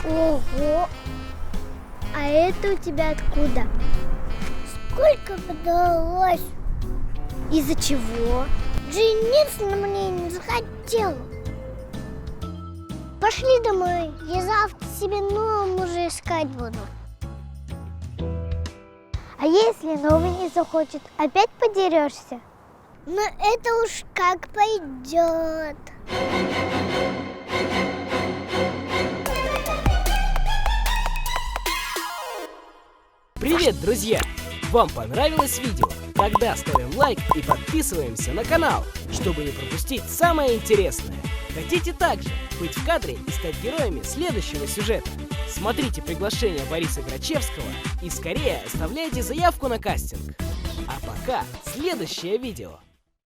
Ого! А это у тебя откуда? Сколько подалось? Из-за чего? Жениться на мне не захотела. Пошли домой, я завтра себе нового мужа искать буду. А если новый не захочет, опять подерешься? Ну это уж как пойдет. Привет, друзья! Вам понравилось видео? Тогда ставим лайк и подписываемся на канал, чтобы не пропустить самое интересное. Хотите также быть в кадре и стать героями следующего сюжета? Смотрите приглашение Бориса Грачевского и скорее оставляйте заявку на кастинг. А пока следующее видео.